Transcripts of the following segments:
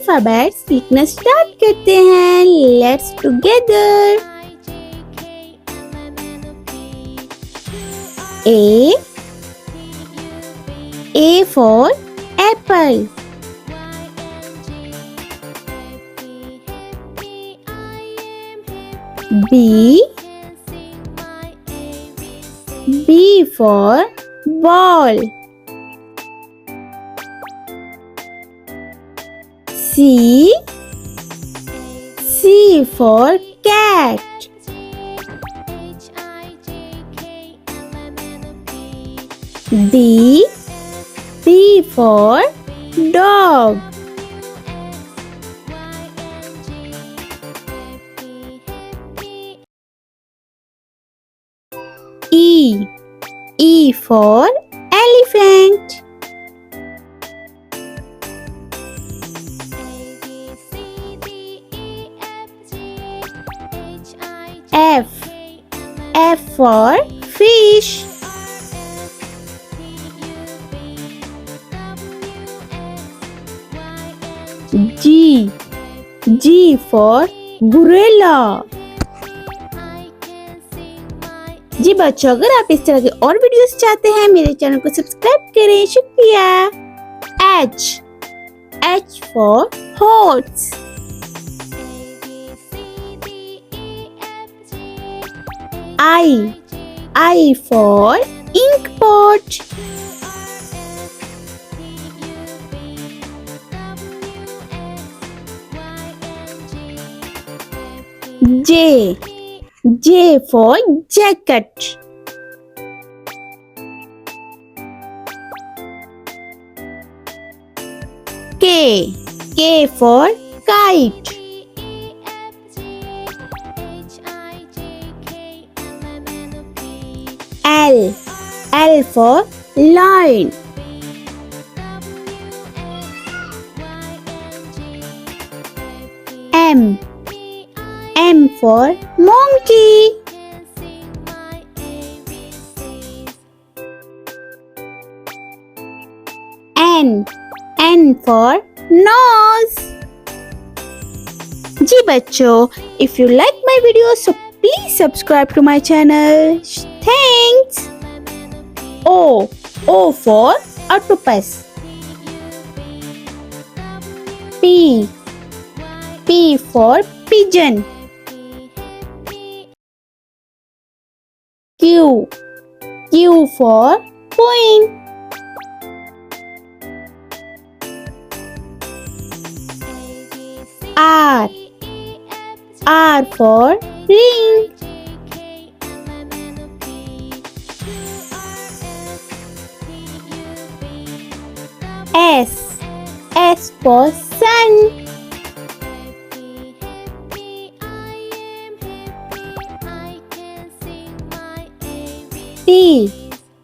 Alphabets लिखना start करते हैं। Let's together. A for apple. B for ball. C for cat. D for dog. E for elephant. F for fish. G for gorilla. जी बच्चों, अगर आप इस तरह के और वीडियोस चाहते हैं मेरे चैनल को सब्सक्राइब करें। शुक्रिया। H for horse. I for ink pot. J for jacket. K for kite. L for lion. M for monkey. N for nose. जी बच्चों, if you like my video, so please subscribe to my channel. Thanks. O for octopus. P for pigeon. Q for queen. R for ring. S for sun.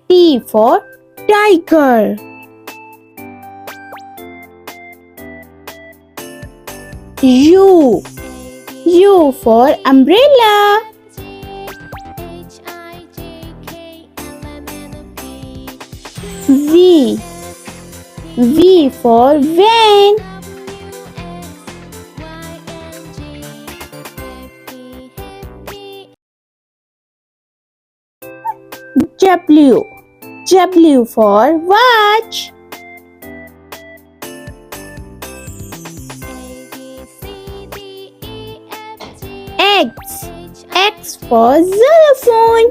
T for tiger. U for umbrella. V for van. W for watch. X for xylophone.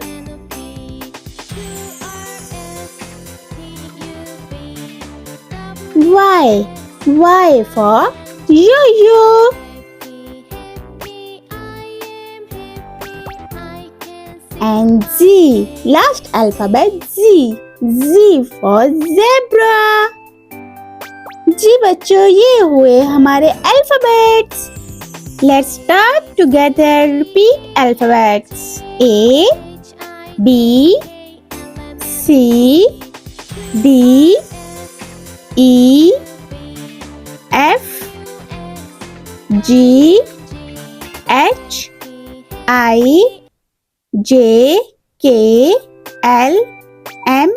Y for yo-yo. And Z, last alphabet Z for zebra. जी बच्चों, ये हुए हमारे alphabets. Let's start together. Repeat alphabets. A, B, C, D, E, F, G, H, I, J, K, L, M,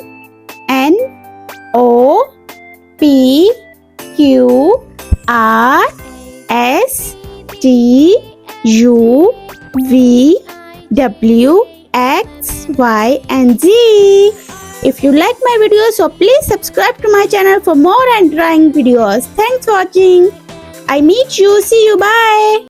N, O, P, Q, R, S T U V W X Y and Z. If you like my videos, so please subscribe to my channel for more and drawing videos. Thanks for watching. I meet you. See you. Bye.